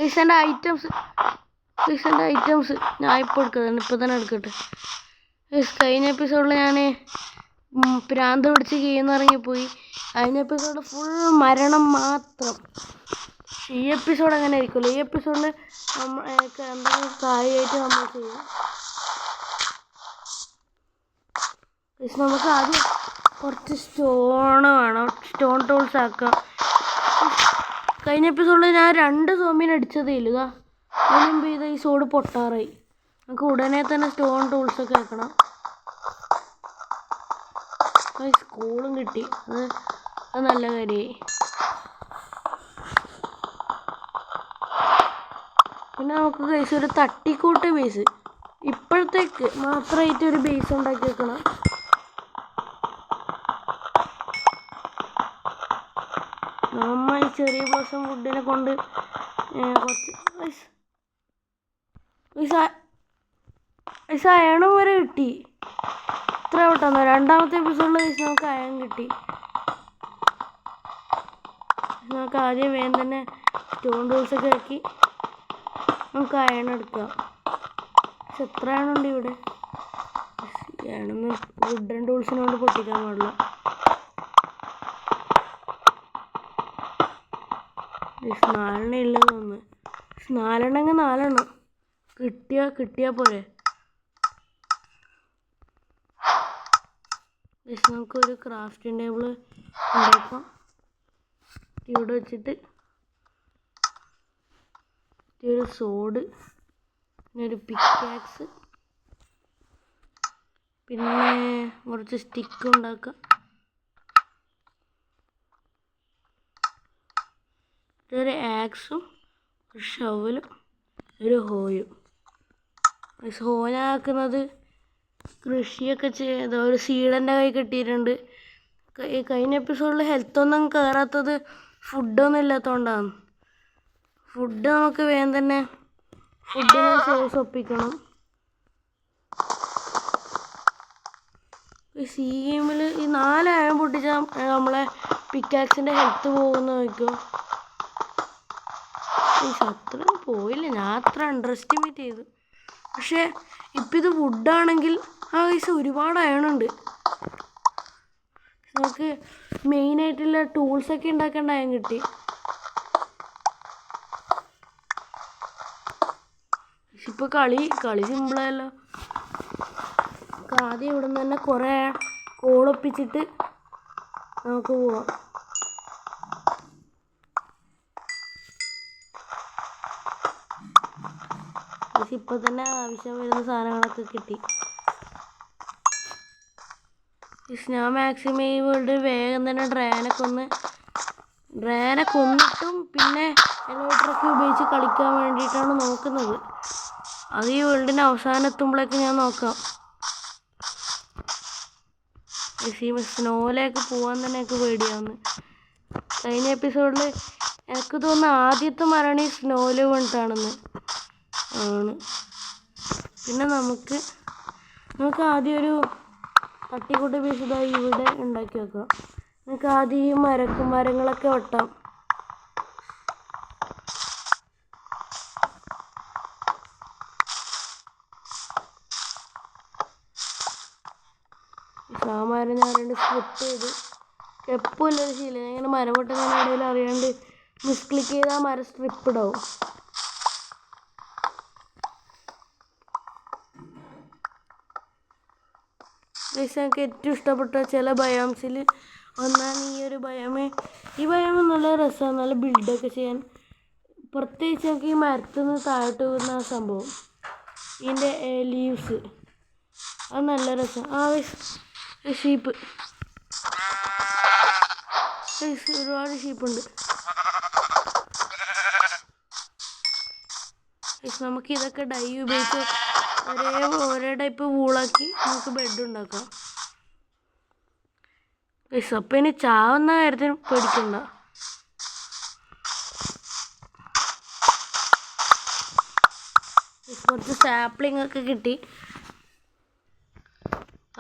എൻ്റെ ഐറ്റംസ് ഞാൻ ഇപ്പോൾ എടുക്കുന്നത് ഇപ്പോൾ തന്നെ എടുക്കട്ടെ. കഴിഞ്ഞ എപ്പിസോഡിൽ ഞാൻ പ്രാന്ത് പിടിച്ച് കീന്ന് ഇറങ്ങിപ്പോയി. കഴിഞ്ഞ എപ്പിസോഡ് ഫുൾ മരണം മാത്രം. ഈ എപ്പിസോഡ് അങ്ങനെ ആയിരിക്കുമല്ലോ. ഈ എപ്പിസോഡിൽ എന്തെങ്കിലും കാര്യമായിട്ട് നമ്മൾ ചെയ്യും. നമുക്ക് ആദ്യം കുറച്ച് സ്റ്റോണ് വേണം. സ്റ്റോൺ ടൂൾസ് ആക്കാം. കഴിഞ്ഞ എപ്പിസോഡിൽ ഞാൻ 2 സോമ്പിനെ അടിച്ചതേ ഇല്ല. അതിന് മുമ്പ് ഈ സോഡ് പൊട്ടാറായി. നമുക്ക് ഉടനെ തന്നെ സ്റ്റോൺ ടൂൾസൊക്കെ ആക്കണം. സ്കൂളും കിട്ടി. അത് നല്ല കാര്യമായി. പിന്നെ നമുക്ക് ബേസ് ഒരു തട്ടിക്കൂട്ട് ബേസ് ഇപ്പോഴത്തേക്ക് മാത്രമായിട്ട് ഒരു ബേസ് ഉണ്ടാക്കി വെക്കണം. നമ്മ ഈ ചെറിയ ബ്ലോസം ഫുഡിനെ കൊണ്ട് കുറച്ച് അയണം വരെ കിട്ടി. ഇത്ര പെട്ടെന്ന് രണ്ടാമത്തെ എപ്പിസോഡിൽ നമുക്ക് അയൺ കിട്ടി. നമുക്ക് ആദ്യം വേഗം തന്നെ സ്റ്റോൺ ടൂൾസൊക്കെ ആക്കി നമുക്ക് അയൺ എടുക്കാം. പക്ഷെ എത്ര അയണുണ്ട് ഇവിടെ? അയണൊന്നും വുഡൻ ടൂൾസിനോട് പൊട്ടിക്കാൻ പാടില്ല. 4 ഉള്ളത് ഒന്ന് 4 4 കിട്ടിയാൽ പോരെ. നമുക്കൊരു ക്രാഫ്റ്റിംഗ് ടേബിൾ ഉണ്ടാക്കാം. ഇവിടെ വെച്ചിട്ട് ഒരു സോഡ്, പിന്നെ ഒരു പിക്കാക്സ്, പിന്നെ കുറച്ച് സ്റ്റിക്ക് ഉണ്ടാക്കാം. ഒരു ആക്സും ഒരു ഷവലും ഒരു ഹോയും. ഹോയാക്കുന്നത് കൃഷിയൊക്കെ ചെയ്ത ഒരു സീഡൻ്റെ കൈ കിട്ടിയിട്ടുണ്ട്. കഴിഞ്ഞ എപ്പിസോഡിൽ ഹെൽത്തൊന്നും കയറാത്തത് ഫുഡൊന്നും ഇല്ലാത്തതുകൊണ്ടാണ്. ഫുഡ് നമുക്ക് വേഗം തന്നെ ഫുഡിന് സോഴ്സ് ഒപ്പിക്കണം. ഈ ഗെയിമിൽ ഈ 4 അയൺ പൊട്ടിച്ചാൽ നമ്മളെ പിക്കാക്സിൻ്റെ ഹെൽത്ത് പോകുമെന്ന് നോക്കിയോ. അത്ര പോയില്ല, ഞാൻ അത്ര അണ്ടർ എസ്റ്റിമേറ്റ് ചെയ്തു. പക്ഷേ ഇപ്പം ഇത് വുഡാണെങ്കിൽ ആ പൈസ ഒരുപാട് അയണുണ്ട്. നമുക്ക് മെയിനായിട്ടുള്ള ടൂൾസൊക്കെ ഉണ്ടാക്കേണ്ട അയൺ കിട്ടി. ഇപ്പോൾ കളി സിമ്പിളായല്ലോ. ആദ്യം ഇവിടെ നിന്ന് തന്നെ കുറേ കോളൊപ്പിച്ചിട്ട് നമുക്ക് പോവാം. ഇപ്പോൾ തന്നെ ആവശ്യം വരുന്ന സാധനങ്ങളൊക്കെ കിട്ടി. ഞാൻ മാക്സിമം ഈ വേൾഡ് വേഗം തന്നെ ഡ്രാഗനെ കൊന്നിട്ടും പിന്നെ എലോട്രൊക്കെ ഉപയോഗിച്ച് കളിക്കാൻ വേണ്ടിയിട്ടാണ് നോക്കുന്നത്. അത് ഈ വേൾഡിൻ്റെ അവസാനം എത്തുമ്പോഴേക്ക് ഞാൻ നോക്കാം. സ്നോയിലേക്ക് പോകാൻ തന്നെ എനിക്ക് പേടിയാവുന്നു. കഴിഞ്ഞ എപ്പിസോഡിൽ എനിക്ക് തോന്നുന്നു ആദ്യത്തെ മരണം ഈ സ്നോയിൽ വീണിട്ടാണെന്ന് ആണ്. പിന്നെ നമുക്ക് ആദ്യം ഒരു തട്ടിക്കൂട്ട് പീസ് ഇവിടെ ഉണ്ടാക്കി വെക്കാം. നമുക്ക് ആദ്യം ഈ മരങ്ങളൊക്കെ വെട്ടാം. ആ മരം ഞാൻ 2 സ്ട്രിപ്പ് ചെയ്ത് എപ്പോഴും ഒരു ശീലം. ഞാൻ ഇങ്ങനെ മരം വെട്ടുന്നതിനിടയിൽ അറിയാണ്ട് മിസ്ക്ലിക്ക് ചെയ്ത് ആ മരം സ്ട്രിപ്പ് ഇടാവും. എനിക്ക് ഏറ്റവും ഇഷ്ടപ്പെട്ട ചില ബയോംസിൽ ഒന്നാണ് ഈ ബയോം നല്ല രസമാണ്, നല്ല ബിൽഡൊക്കെ ചെയ്യാൻ. പ്രത്യേകിച്ച് എനിക്ക് ഈ മരത്തിൽ നിന്ന് താഴോട്ട് വീഴുന്ന ആ സംഭവം, ഇതിൻ്റെ ലീവ്സ്, അത് നല്ല രസമാണ്. ഷീപ്പ്, ഒരുപാട് ഷീപ്പുണ്ട്. നമുക്കിതൊക്കെ ഡൈ ഉപയോഗിച്ച് ഒരേ ടൈപ്പ് വൂളാക്കി നമുക്ക് ബെഡ് ഉണ്ടാക്കാം. അപ്പം ഇനി ചാവുന്ന കാര്യത്തിന് പേടിക്കണ്ട. കുറച്ച് സാപ്ലിംഗ് ഒക്കെ കിട്ടി.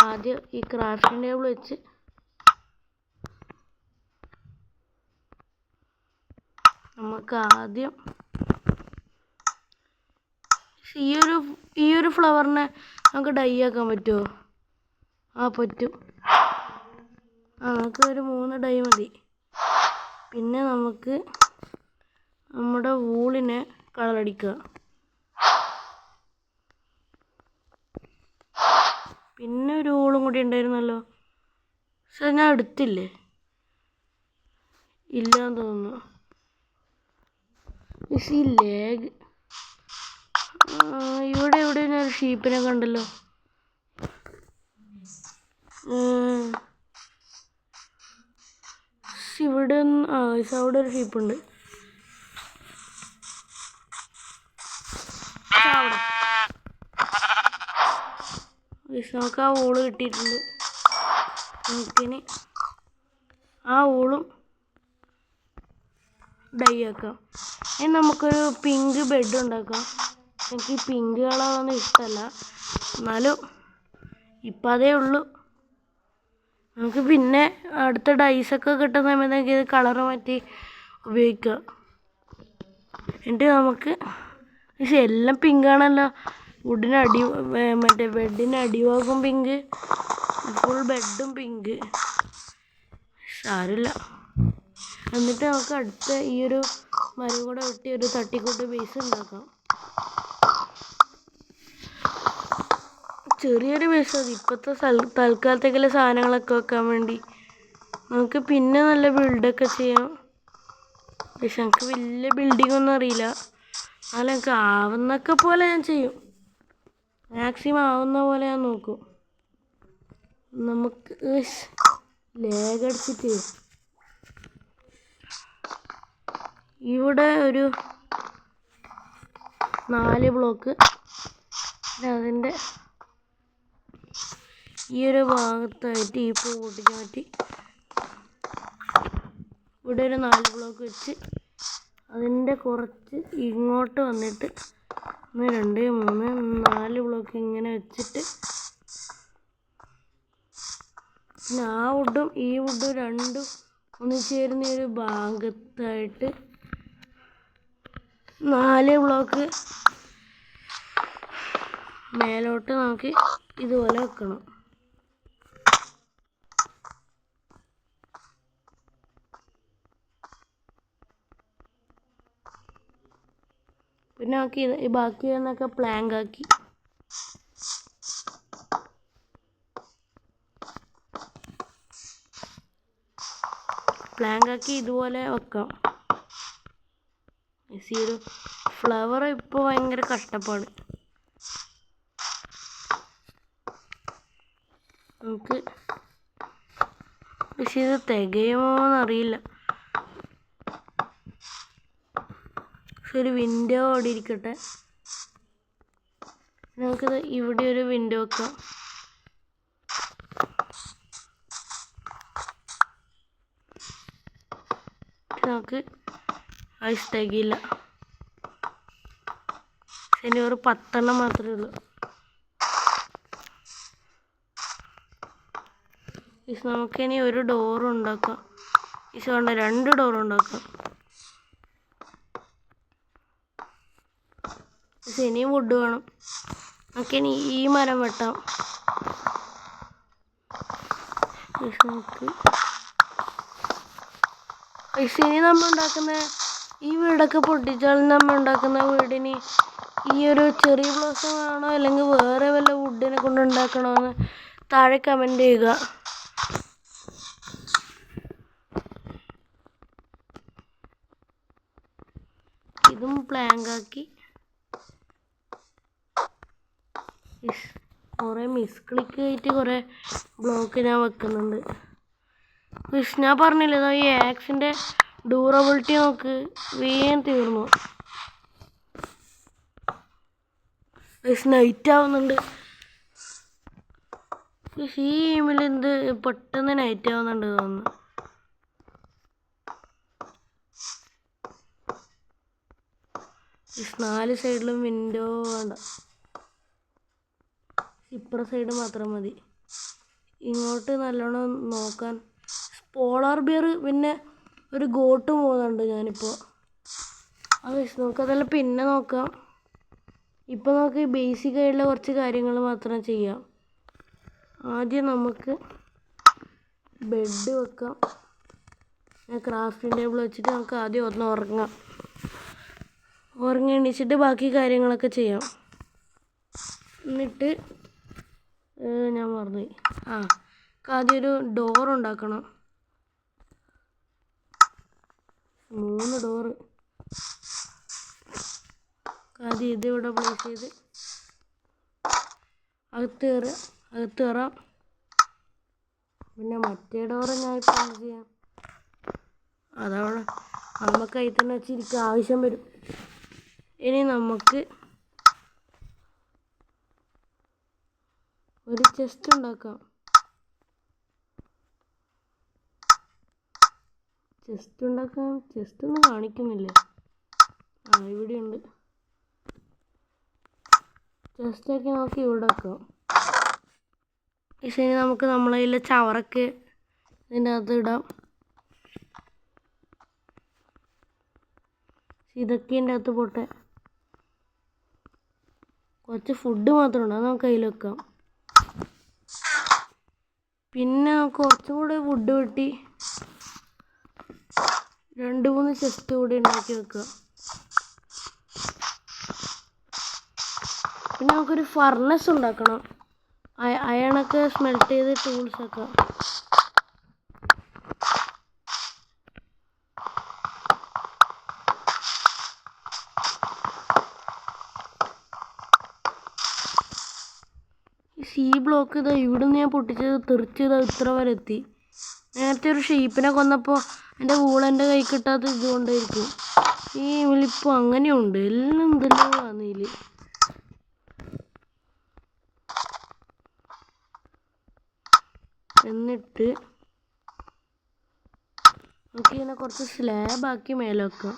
ആദ്യം ഈ ക്രാഫ്റ്റിംഗ് ടേബിൾ വെച്ച് നമുക്ക് ആദ്യം ഈ ഒരു ഫ്ലവറിനെ നമുക്ക് ഡൈ ആക്കാൻ പറ്റുമോ? ആ പറ്റും. നമുക്ക് ഒരു 3 ഡൈ മതി. പിന്നെ നമുക്ക് നമ്മുടെ വൂളിനെ കളറടിക്കുക. പിന്നെ ഒരു വൂളും കൂടി ഉണ്ടായിരുന്നല്ലോ. പക്ഷെ ഞാൻ എടുത്തില്ലേ? ഇല്ലാന്ന് തോന്നുന്നു. ഈ ലേഗ് ഇവിടെ ഞാൻ ഒരു ഷീപ്പിനെ കണ്ടല്ലോ. ഇവിടെ അവിടെ ഒരു ഷീപ്പുണ്ട്. നമുക്ക് ആ വൂള് കിട്ടിയിട്ടുണ്ട്. നമുക്കിനി ആ വൂളും ഡൈ ആക്കാം. ഇനി നമുക്കൊരു പിങ്ക് ബെഡ് ഉണ്ടാക്കാം. എനിക്ക് ഈ പിങ്ക് കളറൊന്നും ഇഷ്ടമല്ല, എന്നാലും ഇപ്പം അതേ ഉള്ളൂ. നമുക്ക് പിന്നെ അടുത്ത ഡൈസൊക്കെ കിട്ടുന്ന സമയത്തേക്ക് ഇത് കളറ് മാറ്റി ഉപയോഗിക്കാം. എന്നിട്ട് നമുക്ക് പക്ഷെ എല്ലാം പിങ്കാണല്ലോ. മറ്റേ ബെഡിന് അടിഭാഗം പിങ്ക്, ഫുൾ ബെഡും പിങ്ക്. സാരമില്ല. എന്നിട്ട് നമുക്ക് അടുത്ത ഈ ഒരു മരം കൂടെ വെട്ടി ഒരു തട്ടിക്കൂട്ട് ബേസ് ഉണ്ടാക്കാം. ചെറിയൊരു ബേസ് മതി ഇപ്പോഴത്തെ തൽക്കാലത്തേക്കുള്ള സാധനങ്ങളൊക്കെ വെക്കാൻ വേണ്ടി. നമുക്ക് പിന്നെ നല്ല ബിൽഡൊക്കെ ചെയ്യാം. പക്ഷെ എനിക്ക് വലിയ ബിൽഡിംഗ് ഒന്നും അറിയില്ല. എന്നാലും എനിക്ക് ആവുന്നൊക്കെ പോലെ ഞാൻ ചെയ്യും. മാക്സിമം ആവുന്ന പോലെ ഞാൻ നോക്കും. നമുക്ക് ലേഗടിച്ചിട്ട് ഇവിടെ ഒരു 4 ബ്ലോക്ക്, അതിൻ്റെ ഈ ഒരു ഭാഗത്തായിട്ട് ഈ പൂ പൊട്ടിക്കാൻ പറ്റി. ഇവിടെ ഒരു 4 ബ്ലോക്ക് വെച്ച് അതിൻ്റെ കുറച്ച് ഇങ്ങോട്ട് വന്നിട്ട് 1 2 3 4 ബ്ലോക്ക് ഇങ്ങനെ വെച്ചിട്ട് പിന്നെ ആ വുഡും ഈ വുഡും രണ്ടും ഒന്നിച്ചേരുന്ന ഒരു ഭാഗത്തായിട്ട് 4 ബ്ലോക്ക് മേലോട്ട് നമുക്ക് ഇതുപോലെ വെക്കണം. പിന്നെ നമുക്ക് ഈ ബാക്കി എന്നൊക്കെ പ്ലാങ്ക് ആക്കി ഇതുപോലെ വെക്കാം. ഈ ഒരു ഫ്ലവർ ഇപ്പോൾ ഭയങ്കര കഷ്ടപ്പാട്. നമുക്ക് പക്ഷെ ഇത് തികയുമോന്നറിയില്ല. ഒരു വിൻഡോ അവിടെ ഇരിക്കട്ടെ. നമുക്കിത് ഇവിടെ ഒരു വിൻഡോ വെക്കാം. നമുക്ക് ഐസ് തികയില്ല. ഇനി ഒരു 10 എണ്ണം മാത്രമേ ഉള്ളൂ. നമുക്കിനി ഒരു ഡോറ് ഉണ്ടാക്കാം. വേണ്ട 2 ഡോർ ഉണ്ടാക്കാം. ഇനിയും വുഡ് വേണം. നമുക്കിനി ഈ മരം വെട്ടാം. ഇനി നമ്മൾ ഉണ്ടാക്കുന്ന ഈ വീടൊക്കെ പൊട്ടിച്ചാൽ നമ്മൾ ഉണ്ടാക്കുന്ന വീടിന് ഈ ഒരു ചെറിയ ബ്ലോസം വേണോ അല്ലെങ്കിൽ വേറെ വല്ല വുഡിനെ കൊണ്ട് ഉണ്ടാക്കണമെന്ന് താഴെ കമൻറ്റ് ചെയ്യുക. ഇതും പ്ലാങ്ക് ആക്കി കുറേ മിസ്ക്ലിക്ക് ആയിട്ട് കുറേ ബ്ലോക്ക് ഞാൻ വെക്കുന്നുണ്ട്. ഞാൻ പറഞ്ഞില്ലേ ഈ ആക്സിൻ്റെ ഡ്യൂറബിലിറ്റി നോക്ക്, വേഗം തീർന്നു. നൈറ്റ് ആവുന്നുണ്ട്. ഈ ഗെയിമിൽ എന്ത് പെട്ടെന്ന് നൈറ്റ് ആവുന്നുണ്ട് തോന്നുന്നു. നാല് സൈഡിലും വിൻഡോ വേണ്ട, ഇപ്പുറ സൈഡ് മാത്രം മതി. ഇങ്ങോട്ട് നല്ലോണം നോക്കാൻ പോളാർ ബിയർ പിന്നെ ഒരു ഗോട്ട് പോകുന്നുണ്ട് ഞാനിപ്പോൾ. അത് നമുക്കതെല്ലാം പിന്നെ നോക്കാം. ഇപ്പോൾ നമുക്ക് ബേസിക് ആയിട്ടുള്ള കുറച്ച് കാര്യങ്ങൾ മാത്രം ചെയ്യാം. ആദ്യം നമുക്ക് ബെഡ് വെക്കാം. ക്രാഫ്റ്റിംഗ് ടേബിൾ വെച്ചിട്ട് നമുക്ക് ആദ്യം ഒന്ന് ഉറങ്ങാം. ഉറങ്ങി എണീച്ചിട്ട് ബാക്കി കാര്യങ്ങളൊക്കെ ചെയ്യാം. എന്നിട്ട് ഞാൻ മറന്നുപോയി. ആദ്യം ഒരു ഡോർ ഉണ്ടാക്കണം. 3 ഡോറ്. ആദ്യം ഇതിവിടെ പ്ലേസ് ചെയ്ത് അകത്ത് കയറാം. പിന്നെ മറ്റേ ഡോറ് ഞാൻ ഇപ്പോൾ എന്ത് ചെയ്യാം? അതവിടെ നമുക്ക് കയ്യിൽ തന്നെ വെച്ചിരിക്കാൻ ആവശ്യം വരും. ഇനി നമുക്ക് ഒരു ചെസ്റ്റ് ഉണ്ടാക്കാം. ചെസ്റ്റ് ഒന്നും കാണിക്കുന്നില്ലേ? ഇവിടെയുണ്ട്. ചെസ്റ്റൊക്കെ നമുക്ക് ഇവിടെ വെക്കാം. ഇനി നമുക്ക് നമ്മളെ കയ്യിലെ ചവറൊക്കെ ഇതിൻ്റെ അകത്ത് ഇടാം. ഇതൊക്കെ ഇതിൻ്റെ അകത്ത് പോട്ടെ. കുറച്ച് ഫുഡ് മാത്രമുണ്ട്, അത് നമുക്ക് കയ്യിൽ വെക്കാം. പിന്നെ നമുക്ക് കുറച്ചും കൂടെ വുഡ് വെട്ടി 2-3 ചെസ്റ്റ് കൂടി ഉണ്ടാക്കി വെക്കുക. പിന്നെ നമുക്കൊരു ഫർണസ് ഉണ്ടാക്കണം. അയണൊക്കെ സ്മെൽറ്റ് ചെയ്ത് ടൂൾസ് ആക്കാം. ബ്ലോക്ക് ഇവിടുന്ന് ഞാൻ പൊട്ടിച്ചത് തെറിച്ചത് ഇത്ര വരെ എത്തി. നേരത്തെ ഒരു ഷേപ്പിനെ കൊന്നപ്പോൾ എൻ്റെ വൂളെൻ്റെ കൈ കിട്ടാത്ത ഇതുകൊണ്ടായിരിക്കും. ഈ വിളിപ്പോൾ അങ്ങനെയുണ്ട്. എല്ലാം എന്തെല്ലാം വന്നില്ല. എന്നിട്ട് നമുക്കിങ്ങനെ കുറച്ച് സ്ലാബാക്കി മേലെ വെക്കാം.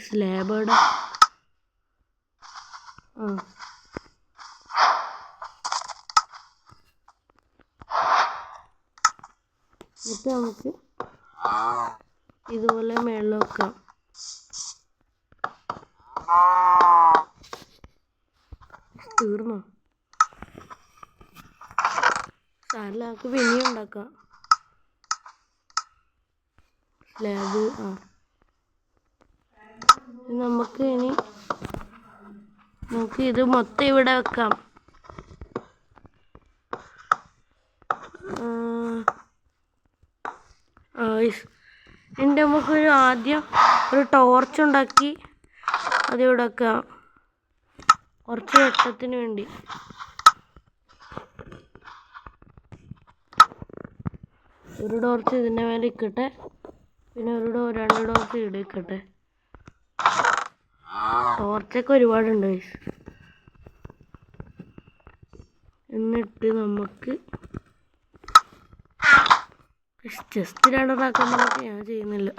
സ്ലാബ് ഇവിടെ എന്നിട്ട് നമുക്ക് ഇതുപോലെ മേളിൽ വെക്കാം. തീർന്നോ? സാരില്ല, നമുക്ക് പിന്നെയും ഉണ്ടാക്കാം. സ്ലാബ് നമുക്ക് ഇത് മൊത്തം ഇവിടെ വെക്കാം. എൻ്റെ നമുക്കൊരു ആദ്യം ഒരു ടോർച്ച് ഉണ്ടാക്കി അതിവിടെ വെക്കാം, കുറച്ച് വെട്ടത്തിന് വേണ്ടി. ഒരു ടോർച്ച് ഇതിൻ്റെ മേലെ ഇക്കട്ടെ, പിന്നെ 2 ടോർച്ച് ഇവിടെ ഇക്കട്ടെ. ടോർച്ചൊക്കെ ഒരുപാടുണ്ട്. എന്നിട്ട് നമുക്ക് ചെസ്റ്റ് 2 ആക്കാൻ പറഞ്ഞിട്ട് ഞാൻ ചെയ്യുന്നില്ല.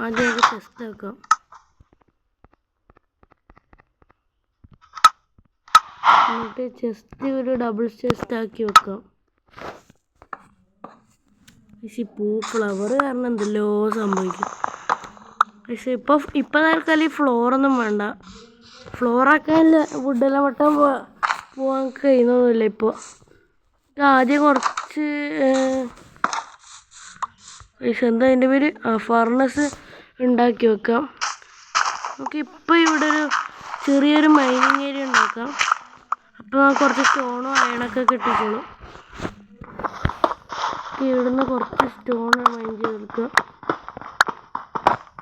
ആദ്യം നമുക്ക് ചെസ്റ്റ് ആക്കാം. എന്നിട്ട് ചെസ്റ്റ് ഒരു ഡബിൾ ചെസ്റ്റ് ആക്കി വെക്കാം. പക്ഷെ ഫ്ലവർ കാരണം എന്തെല്ലോ സംഭവിക്കും. പക്ഷെ ഇപ്പം തൽക്കാലം ഈ ഫ്ലോറൊന്നും വേണ്ട. ഫ്ലോറാക്കാനില്ല, വുഡെല്ലാം വെട്ടാൻ പോകാൻ കഴിയുന്നൊന്നുമില്ല ഇപ്പോൾ. ആദ്യം കുറച്ച് എന്താ അതിൻ്റെ പേര്, ഫർണസ് ഉണ്ടാക്കി വെക്കാം. നമുക്കിപ്പോൾ ഇവിടെ ഒരു ചെറിയൊരു മൈനിങ് ഏരിയ ഉണ്ടാക്കാം. അപ്പോൾ നമുക്ക് കുറച്ച് സ്റ്റോണും അയണൊക്കെ കിട്ടിക്കോളും. ഇവിടുന്ന് കുറച്ച് സ്റ്റോൺ മൈൻ ചെയ്തെടുക്കുക.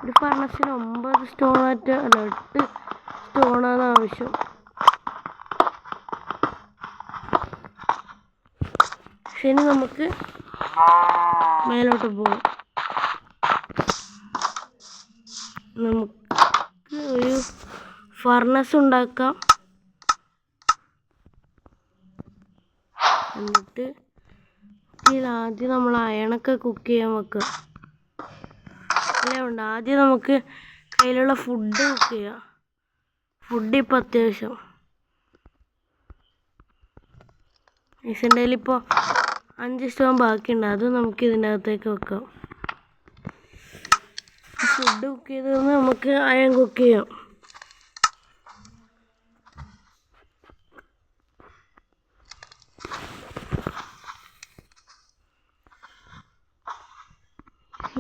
ഒരു ഫർണസിന് 9 സ്റ്റോണായിട്ട് അല്ല 8 സ്റ്റോണാണ് ആവശ്യം. ശരി, നമുക്ക് മേലോട്ട് പോകാം. നമുക്ക് ഒരു ഫർണസ് ഉണ്ടാക്കാം. എന്നിട്ട് ആദ്യം നമ്മൾ അയണൊക്കെ കുക്ക് ചെയ്യാൻ വെക്കുക. അല്ലേ ആദ്യം നമുക്ക് കയ്യിലുള്ള ഫുഡ് കുക്ക് ചെയ്യാം. ഫുഡ് ഇപ്പോൾ അത്യാവശ്യം. എൻ്റെ കയ്യിലിപ്പോൾ 5 സ്റ്റോൺ ബാക്കിയുണ്ട്, അത് നമുക്ക് ഇതിൻ്റെ അകത്തേക്ക് വെക്കാം. ഫുഡ് കുക്ക് ചെയ്ത് നമുക്ക് അയൺ കുക്ക് ചെയ്യാം.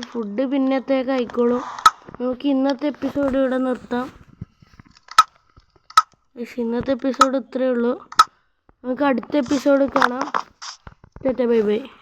ഫുഡ് പിന്നത്തേക്ക് ആയിക്കോളും. നമുക്ക് ഇന്നത്തെ എപ്പിസോഡ് ഇവിടെ നിർത്താം. ഇന്നത്തെ എപ്പിസോഡ് ഇത്രയേ ഉള്ളൂ. നമുക്ക് അടുത്ത എപ്പിസോഡ് കാണാം. Bye bye.